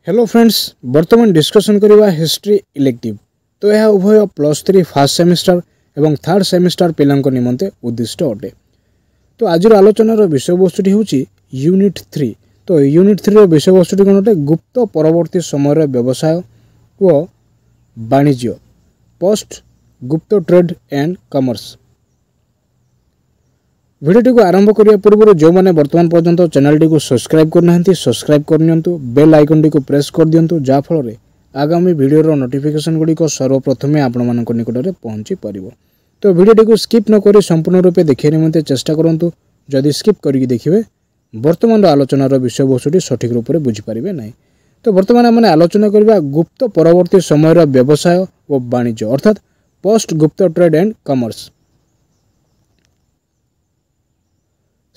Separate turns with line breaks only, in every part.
Hello friends, वर्तमान discussion करवा history elective. तो यह उभय +3 फर्स्ट सेमिस्टर एवं थर्ड सेमिस्टर पिलांक निमंते उद्दिष्ट अटे। तो आज आलोचनार विषयवस्तुटी होची यूनिट 3। तो यूनिट 3 विषय वस्तुटी कौन अटे? गुप्त परवर्ती समय व्यवसाय व वाणिज्य, पोस्ट गुप्त ट्रेड एंड कॉमर्स। भिडियो को आरंभ करने पूर्व जो मैंने वर्तमान पर्यंत चैनल टी सब्सक्राइब करना सब्सक्राइब करनियंतु, बेल आइकन टी प्रेस कर दियंतु, जा फल आगामी वीडियो नोटिफिकेशन गुड़िक सर्वप्रथम आपण मान निकट में पहुंची पार। तो वीडियो को स्किप न करी संपूर्ण रूपे देखिए निमंते चेष्टा करूँ। जदि स्किप करके देखिए वर्तमान आलोचनार विषय वस्तुटी सठिक रूप से बुझीपारे ना। तो वर्तमान आम आलोचना करवा गुप्त परवर्ती समय व्यवसाय और वाणिज्य अर्थात पोस्ट गुप्त ट्रेड एंड कॉमर्स।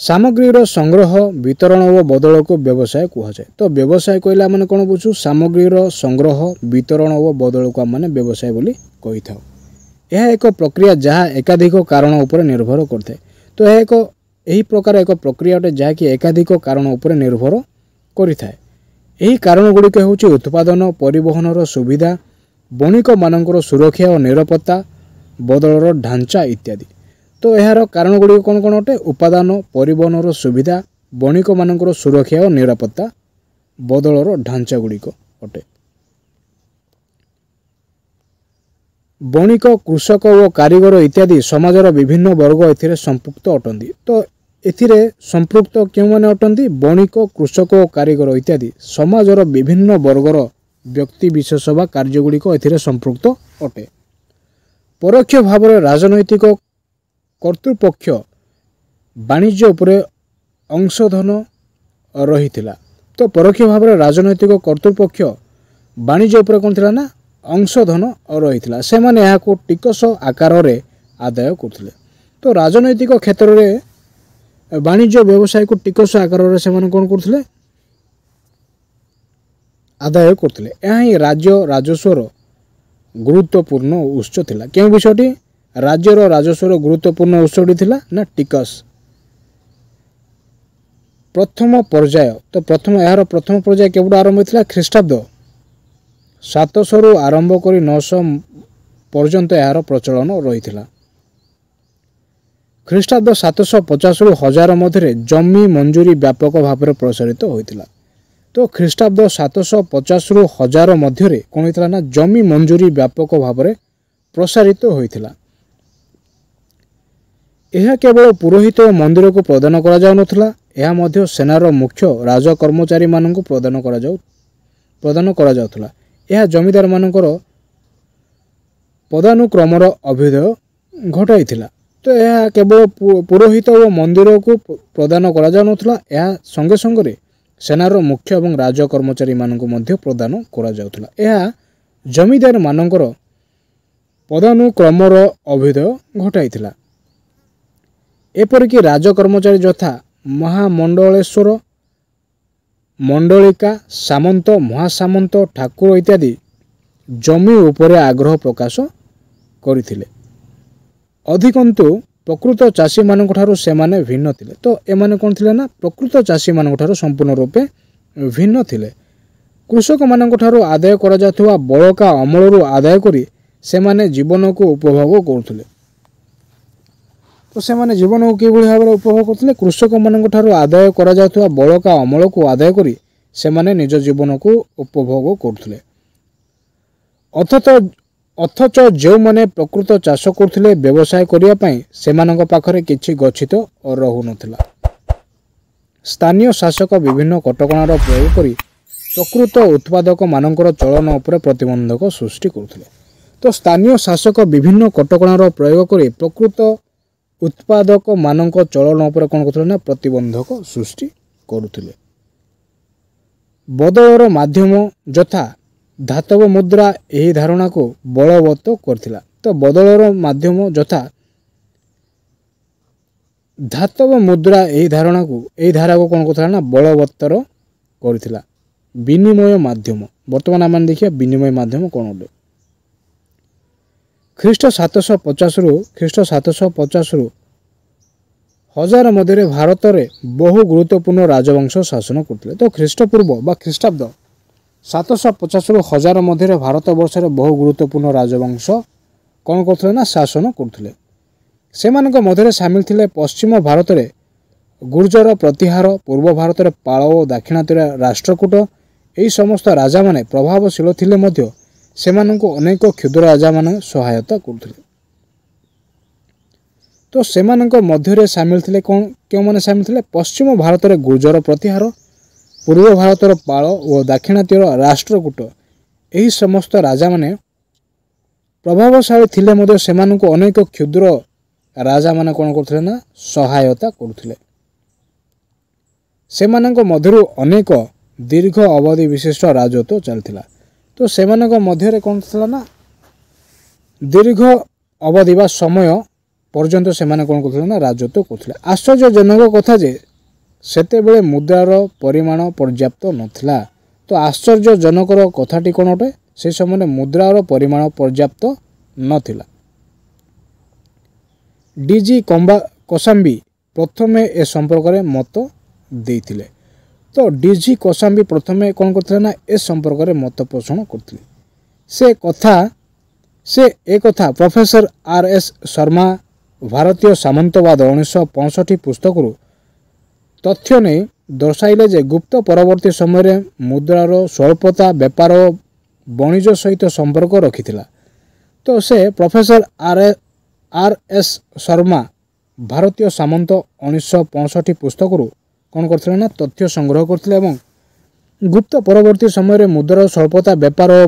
सामग्रीर संग्रह, वितरण और बदल को व्यवसाय कहुए। तो व्यवसाय कहला माने कौन बुझू? सामग्रीर संग्रह, वितरण और बदल को आम व्यवसाय बोली कही था। यह एक प्रक्रिया जहाँ एकाधिक कारण उपर निर्भर करते। तो यह एक यही प्रकार एक प्रक्रिया अटे जहाँकि एकाधिक कारण उपर निर्भर करिथाए। यही कारण गुड़िक होची उत्पादन, परिवहनर सुविधा, बणिक मानकर सुरक्षा और निरापत्ता, बदलर ढांचा इत्यादि। तो यार कारण गुड़िक कौन कौन अटे? उपादान, परिवहनर सुविधा, बणिक मानकर सुरक्षा और निरापत्ता, बदलर ढांचा गुड़िक अटे। बणिक, कृषक और कारीगर इत्यादि समाजर विभिन्न वर्ग एथिरे संपृक्त अटंती। तो एथिरे संपृक्त क्यों माने अटंती? बणिक, कृषक और कारीगर इत्यादि समाजर विभिन्न वर्गर व्यक्ति विशेष बा कार्यगुड़िक एथिरे संपृक्त अटे। परोक्ष भाव राजनैतिक कर्तृपक्ष वाणिज्य उपरे अंशधन रही। तो परोक्ष भाव राजनैतिक कर्तृपक्ष वाणिज्य उपरे कौन थिला ना? अंशधन रही। से माने यहाँ को टिकस आकार रे आदाय करथिले। तो राजनैतिक क्षेत्र में वाणिज्य व्यवसाय को टिकस आकार रे से माने कौन करथिले? आदाय करथिले। यह ही राज्य राजस्वर गुरुत्वपूर्ण उत्स थिला। क्यों विषयटी? राज्यर राजस्वर गुरुत्वपूर्ण उत्सटी थिला ना टिकस। प्रथम पर्याय तो यार प्रथम पर्याय केवल आरंभ होता ख्रीष्टाब्द 700 रु आरंभ कर 900 पर्यंत यार प्रचलन रही। ख्रीष्टाब्द 750 रु 1000 मध्य जमी मंजूरी व्यापक भाव में प्रसारित होता। तो ख्रीष्टाब्द 750 रु 1000 मध्य कौन होता ना? जमी मंजूरी व्यापक भाव में प्रसारित होता। यह केवल पुरोहित और मंदिर को प्रदान करा जाउ नथला, यह मध्य सेनार मुख्य राज कर्मचारी मानक प्रदान करा जाउथला। यह जमीदार मानकर पदानुक्रमर अभ्युदय घटाइथिला। तो यह केवल पुरोहित और मंदिर को प्रदान करा जाउ नथला, यह संगे संगे सेनार मुख्य और राज कर्मचारी मानक मध्य प्रदान करा जाउथला। यह जमीदार मानकर पदानुक्रमर अभ्युदय घटाइथिला। एपरिक राज कर्मचारी यथा महामंडलेश्वर, मंडलिका, सामंत, महासामंत, ठाकुर इत्यादि जमी उपरे आग्रह प्रकाश करथिले। अधिकंतु प्रकृत चाषी मानक ठारू सेमाने भिन्न थिले। तो एमाने कोन थिले ना? प्रकृत चाषी मानक ठारू संपूर्ण रूपे भिन्न थिले। कृषक मानक ठारू आदाय करा जाथुवा बळका अमलरू आदाय करी सेमाने जीवन को उपभोग करथुले। तो से माने जीवन को किभଳି भाव उपभोग करथिले? कृषक मानक ठारू आदाय करा जाथुवा बळका अमल को आदाय करी से माने निज जीवन को उपभोग करथिले। अथच जो माने प्रकृत चाष करथिले व्यवसाय करिया पई सेमानक पाखरे किछि गच्छित रहु नथिला। स्थानीय शासक विभिन्न कटकणार प्रयोग करी प्रकृत उत्पादक मानकर चलन उपरे प्रतिबंधक सृष्टि करथिले। तो स्थानीय शासक विभिन्न कटकणार प्रयोग करी प्रकृत उत्पादक मानक चलन उपर कौन करथिले ना? प्रतिबंधक सृष्टि करुथिले। बदलर माध्यम यथा धातव मुद्रा यही धारणा को बलवत्त करथिला। तो बदलर माध्यम यथा धातव मुद्रा यही धारणा को कौन करथिला ना? बलवत्तर करथिला। विनिमय माध्यम वर्तमान आम देखिए विनिमय माध्यम कौन अटे? ख्रीष्ट 750 रु 1000 मध्य भारत में बहु गुरुत्वपूर्ण राजवंश शासन करते। तो ख्रीष्टपूर्व बा ख्रीष्टाब्द 750 1000 मध्य भारत वर्ष बहु गुरुत्वपूर्ण राजवंश कौन करते ना शासन करते से मध्य सामिल थे पश्चिम भारत में गुर्जर प्रतिहार पूर्व भारत में पाल और दाक्षिणात्य राष्ट्रकूट यही समस्त राजा माने प्रभावशील थिले मध्य सेमानंको अनेक क्षुद्र राजा माने सहायता करते तो सेमानंको मध्य सामिल थे कौन क्यों माने सामिल थे पश्चिम भारत में गुर्जर प्रतिहार पूर्व भारत पाल और दाक्षिणात्य राष्ट्रकूट यही समस्त राजा माने प्रभावशाली थिले मध्य सेमानंको अनेक क्षुद्र राजा माने कौन करते ना सहायता करते सेमानंको मध्यरु अनेक दीर्घ अवधि विशिष्ट राजत्व चलता तो सेमानंको मध्य कौन था ना दीर्घ अवधि बा समय पर्यंत से कौन करते ना राजत्व करते आश्चर्यजनक कथा जे सेतेबेले मुद्रार परिमाण पर्याप्त नथिला तो आश्चर्यजनकर कथाटी कौन अटे से समय मुद्रार परिमाण पर्याप्त नथिला डीजी कोसाम्बी प्रथम ए संपर्क में मत देइथिले तो डीजी कोसाम्बी प्रथम कौन करते ना ए संपर्क में मत पोषण करते से एक कथा प्रोफेसर आर.एस. शर्मा भारतीय सामंतवाद 1965 पुस्तक तथ्य नहीं दर्शाइले जे गुप्त परवर्ती समय मुद्रार स्वल्पता व्यापार और वाणिज सहित संपर्क रखिथिला तो से प्रोफेसर आर.एस. शर्मा भारतीय सामंत 1965 पुस्तक कौन करथिले ना तथ्य संग्रह करथिले एवं गुप्त परवर्ती समय मुद्रार स्वल्पता व्यापार और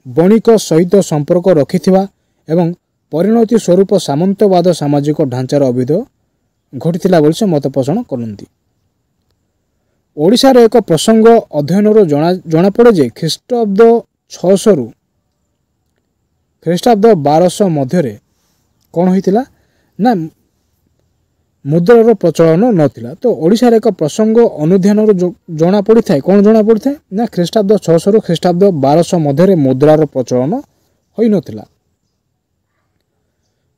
वणिक सहित संपर्क रखिथिबा एवं परिणति स्वरूप सामंतवाद सामाजिक ढांचार अभिदय घटिथिला बोली से मत पोषण करती ओडिशार एक प्रसंग अध्ययन जना पड़े जे ख्रीष्टाब्द 600 रु ख्रीष्टाब्द 1200 मध्य कौन होइतिला ना मुद्रार प्रचलन नथिला तो ओडिशार एक प्रसंग अनुध्यान जना पड़ी थाए कौन जना पड़ी थाए ना ख्रीष्टाब्द 600 रु ख्रीष्टाब्द 1200 मध्य मुद्रार प्रचलन होई नथिला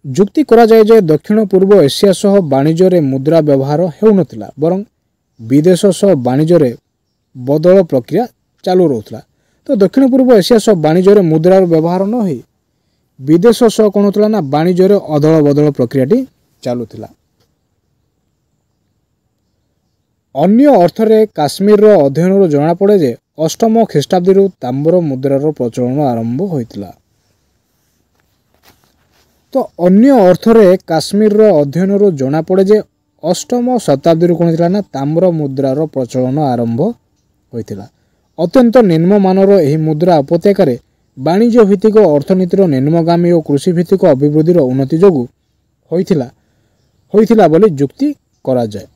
जुक्ति करा जाए जे दक्षिण पूर्व एशिया सह वाणिज्य रे मुद्रा व्यवहार हेउनथिला बरं विदेश सह वाणिज्य रे बदल प्रक्रिया चालू रहउथला तो दक्षिण पूर्व एशिया सह वाणिज्य रे मुद्रार व्यवहार न होई विदेश सह कोन होतला ना वाणिज्य रे अदल बदल प्रक्रियाटी चालूथिला अन्य अर्थ रे काश्मीर रो अध्ययन रो जना पड़े जे अष्टम ख्रीष्टाब्दी रु ताम्र मुद्रार प्रचलन आरंभ होइतिला तो अन्य अर्थ रे काश्मीर रो अध्ययन रो जना पड़े जे अष्टम शताब्दी रु कोन ना ताम्र मुद्रार प्रचलन आरंभ होइतिला अत्यंत निम्नमानर एही मुद्रा उपत्यकार वाणिज्य भित्तिक अर्थनीतिर निम्नगामी और कृषि भित्तिक अभिवृद्धि उन्नति जोगु होइतिला बोली जुक्ति करा जाए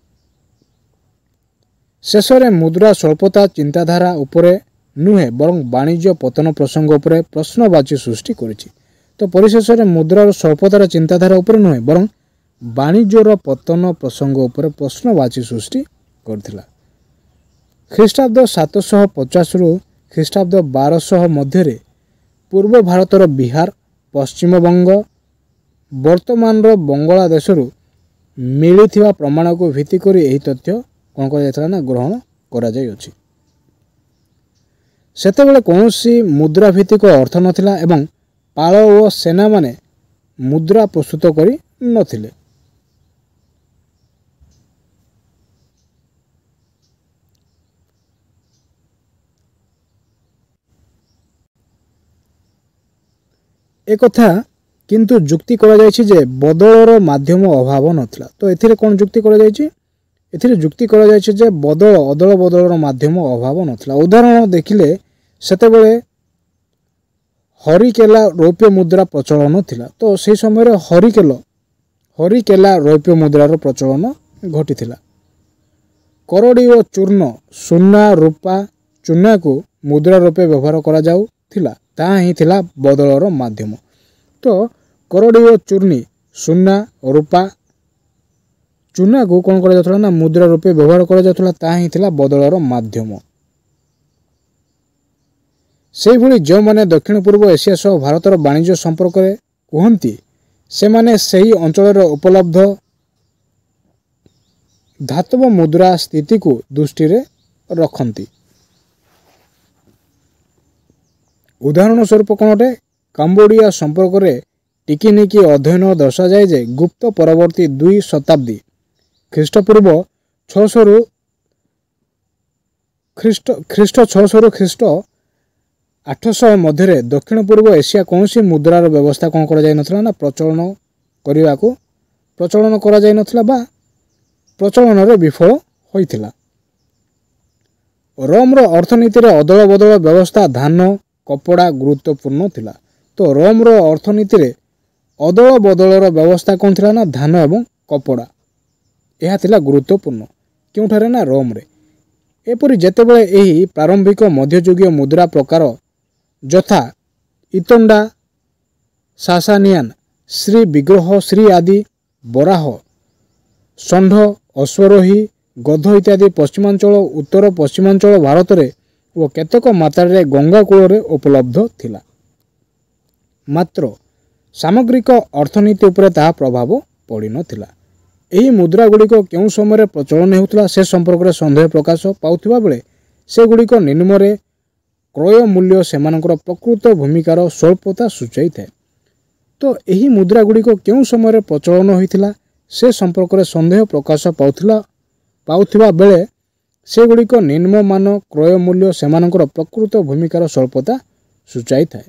शेष में मुद्रा स्वल्पता चिंताधारा उपरे नुहे बरं वाणिज्य पतन प्रसंग उपरे प्रश्नवाची सृष्टि करिछि तो परिशेष में मुद्रार स्वल्पतार चिंताधारा उपरे नुहे बरं वाणिज्यर पतन प्रसंग उपरे प्रश्नवाची सृष्टि करथिला ख्रीष्टाब्द 750 रु ख्रीष्टाब्द 1200 मध्य पूर्व भारतर बिहार पश्चिम बंग वर्तमान बांग्लादेश मिली प्रमाण को भित्ति करी एही तथ्य कौन कर ना ग्रहण करा जाय अछि सेतेबेले कौनसी मुद्रा भित्तिक अर्थ नथिला एवं पाल और सेना माने मुद्रा प्रस्तुत करी नथिले एक कथा किंतु जुक्ति करा जायछि जे बदलर माध्यम अभाव नथिला तो एथिरे कोन जुक्ति करा जायछि एथिरे जुक्ति करा जायछि जे बदल अदल बदलर माध्यम अभाव नथिला उदाहरण देखिले सेतेबेले हरिकेला रौप्य मुद्रा प्रचलन थिला तो से समय हरिकेला रौप्य मुद्रार प्रचलन घटिथिला करड़ी और चूर्ण सुना रूपा चूना को मुद्रा रूपे व्यवहार करा जाउथिला ताहा ही थिला बदलर माध्यम तो करड़ी और चूर्णी सुना रूपा चूना को कौन करा जाउथला ना मुद्रा रूपे व्यवहार करा जाउथला ताहा ही थिला बदलर माध्यम से भली जो माने दक्षिण पूर्व एशिया सह भारतर वाणिज्य संपर्क कहती से माने सही अंचल उपलब्ध धातव मुद्रा स्थिति को दृष्टि रे रखती उदाहरण स्वरूप कौन अटे काम्बोडिया संपर्क में टिकिनिकी अध्ययन दर्शाए जे गुप्त परवर्ती 2 शताब्दी ख्रीष्टपूर्व 600 रु ख्रीष्ट 600 रु ख्रीष्ट 800 मध्य दक्षिण पूर्व एशिया कौन सी मुद्रार व्यवस्था कौन करा जाय नथला ना प्रचलन करा जाय नथला बा प्रचलन रे विफल होइथिला। रोम रो अर्थनीति रे अदल बदल व्यवस्था धान कपड़ा गुरुत्वपूर्ण थिला। तो रोम रो अर्थनीति रे अदल बदलर व्यवस्था कौन थिला ना धान एवं कपड़ा यह थिला गुरुत्वपूर्ण क्योंठारे ना रोम रे। एपरि जेतेबेले एही प्रारंभिक मध्ययुगीय मुद्रा प्रकार यथा इतोंडा सासानियान श्री विग्रह श्री आदि बराह षंढ अश्वरोही गध इत्यादि पश्चिमांचल उत्तर पश्चिमांचल भारत में और केतक मात्रा गंगा कूल उपलब्ध थिला। मात्र सामग्रिक अर्थनीति उपरे ताहा प्रभाव पड़ी नथिला। एही मुद्रा गुड़िक केउं समय प्रचलन हेउतला से संपर्क में संदेह प्रकाश पाउथिबा बेले से गुड़िक निम्न क्रय मूल्य सेमानकर प्रकृत भूमिकार स्वल्पता सूचाई थाए। तो यही मुद्रा गुड़िक केउं समय प्रचलन होइथिला से संपर्क में संदेह प्रकाश पाउथिबा बेले से गुड़िक निम्नमान क्रय मूल्य सेमानकर प्रकृत भूमिकार स्वल्पता सूचाई थाए।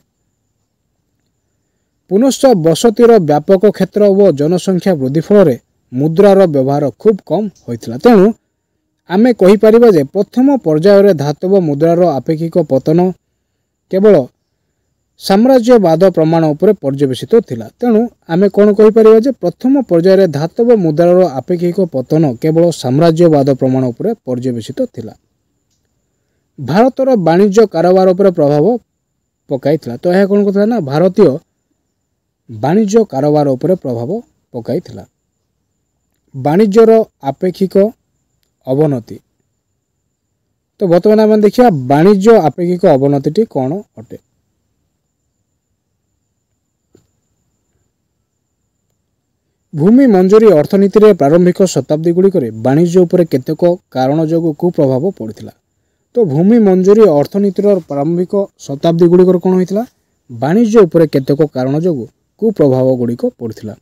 पुनश्च बसतिर व्यापक क्षेत्र व जनसंख्या वृद्धि फल मुद्रार व्यवहार खूब कम होइथिला। तेणु आमे कहि परिबा जे प्रथम पर्यायर धातव मुद्रार आपेक्षिक पतन केवल साम्राज्यवाद प्रमाण उपरे पर्यवेसित थिला। तेणु आमे कोन कहि परिबा जे प्रथम पर्यायर धातव मुद्रार आपेक्षिक पतन केवल साम्राज्यवाद प्रमाण उपरे पर्यवेसित थिला। भारतर वाणिज्य कारोबार उपरे प्रभाव पकाइथिला। तो यह कोन कथला ना भारतीय वाणिज्य कारोबार उपरे प्रभाव पकाइथिला। वाणिज्यर आपेक्षिक अवनति। तो बर्तमान आम देखिए वाणिज्य आपेक्षिक अवनति कौन अटे। भूमि मंजूरी अर्थनीति रे प्रारंभिक शताब्दी गुड़िक वाणिज्य उपरे केतेक कारण जोगु कुप्रभाव पड़ता। तो भूमि मंजूरी अर्थनीतिर प्रारंभिक शताब्दी गुड़िक कौन होता वाणिज्य उपरे केतेक कारण जोगु कुप्रभाव गुड़िक पड़ता।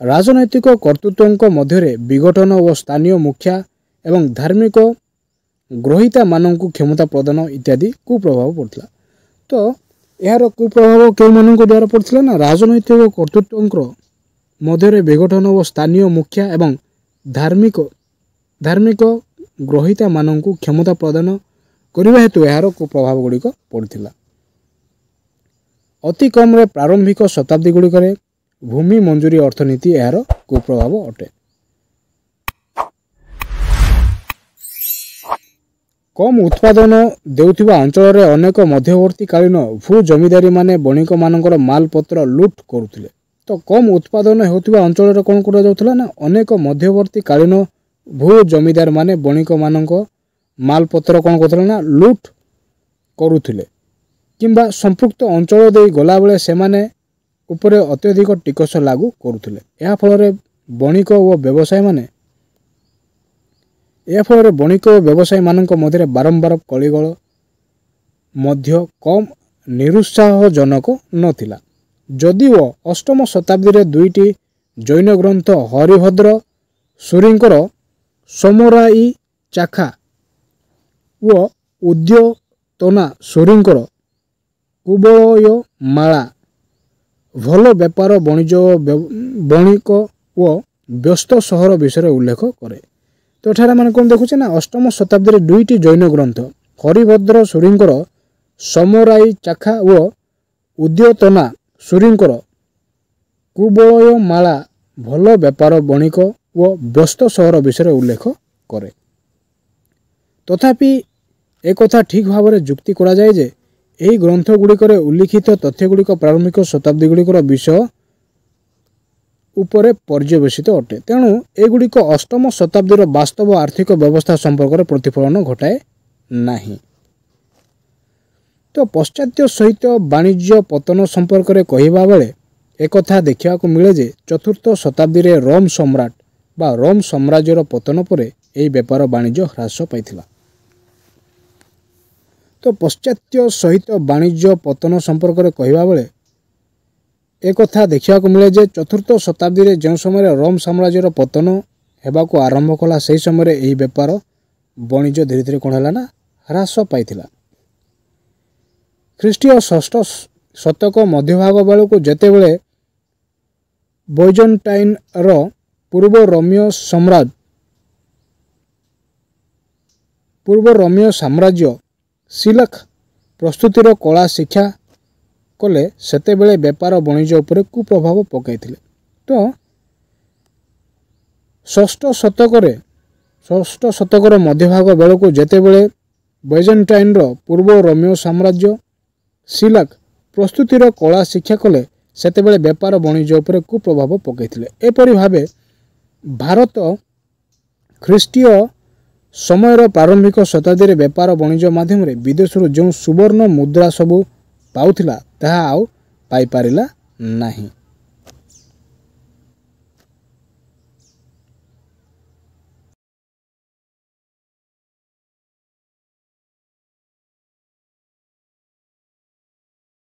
राजनैतिक कर्तृत्वों मध्य विघटन और स्थानीय मुखिया एवं धार्मिक ग्रहिता मानक क्षमता प्रदान इत्यादि कुप्रभाव पड़ता। तो यार कुप्रभाव क्यों मान द्वारा पड़ता ना राजनैतिक कर्तृत्वों मध्य विघटन और स्थानीय मुखिया एवं धार्मिक ग्रहिता मानक क्षमता प्रदान करने हेतु यार कुप्रभाव गुड़िक पड़ता। अति कम प्रारंभिक शताब्दी गुड़िक भूमि मंजूरी अर्थनीति यार कुप्रभाव अटे। कम उत्पादन देउथिबा अंचल रे अनेक मध्यवर्ती कालीन भू जमीदारी माने बणिक मानकर मालपत्र लुट करुथिले। तो कम उत्पादन हेउथिबा अंचल रे कोन करा जाउथला ना अनेक मध्यवर्ती कालीन भू जमीदार माने बणिक मानक मालपत्र कोन करथला ना लुट करुथिले किंबा संपुक्त अंचल दे गला बेले सेमाने उपरे अत्यधिक टिकस लागू करुथिले। या फल बणिक और व्यवसायी माने व्यवसायी मानक मध्य बारंबार कलिगल मध्य कम निरुत्साहजनक नथिला। जदिओ अष्टम शताब्दी रे दुईटी जैन ग्रंथ हरिभद्र सूरींकर समराई चाखा व उद्योतना सूरींकर कुबलय माला भल व्यापार वाणिज्य बणिक व व्यस्त सहर विषय उल्लेख करे। तो एठारे माने कोन देखुचे ना अष्टम शताब्दी रे दुईटी जैन ग्रंथ हरिभद्र सूरींकर समराई चाखा व उद्योतना सूरींकर कुबलय माला भल व्यापार बणिक व व्यस्त सहर विषय उल्लेख करे। तथापि एक कथा ठीक भाव में जुक्ति करा जाए जे एही ग्रंथ गुड़िक उल्लिखित तथ्य गुड़िक प्रारंभिक शताब्दी गुड़िकर विषय उपरे पर्यवेसित अटे। तेणु एगुड़िक अष्टम शताब्दीर वास्तव आर्थिक व्यवस्था संपर्क में प्रतिफलन घटाए नाही। तो पश्चात्य सहित वाणिज्य पतन संपर्क में कहवा बेले एक कथा देखा मिले जे चतुर्थ शताब्दी रे रोम सम्राट बा रोम साम्राज्यर पतन पर यह व्यापार वाणिज्य ह्रास पाइथिला। तो पाश्चात्य सहित वाणिज्य पतन संपर्क में कहवा बेले एक देखा मिले जे चतुर्थ शताब्दी में जो समय रोम साम्राज्यर पतन होगाक आरंभ कला से समय यही बेपार वाणिज्य धीरे धीरे कौन है ना ह्रास पाई। ख्रीष्टीय षष्ठ शतक मध्यभाग बेलू जितेबले बैजेंटाइन पूर्व रोमियो साम्राज्य सिलक प्रस्तुतिर कला शिक्षा कले सेतेबेले बेपार वाणिज्य उपरे कुप्रभाव पकाइथिले। तो षष्ठ शतकर मध्यभाग बेलू जितेबले बैजेंटाइन पूर्व रोमियो साम्राज्य सिलक प्रस्तुतिर कला शिक्षा कले सेतेबेले बेपार वाणिज्य उपरे कुप्रभाव पकाइथिले। एपरि भावे भारत ख्रीष्टीय समयर प्रारंभिक शताब्दी बेपार वाणिज्य माध्यम विदेश जो सुवर्ण मुद्रा सबू पाउथिला ताहा आउ पाई पारिला नाही।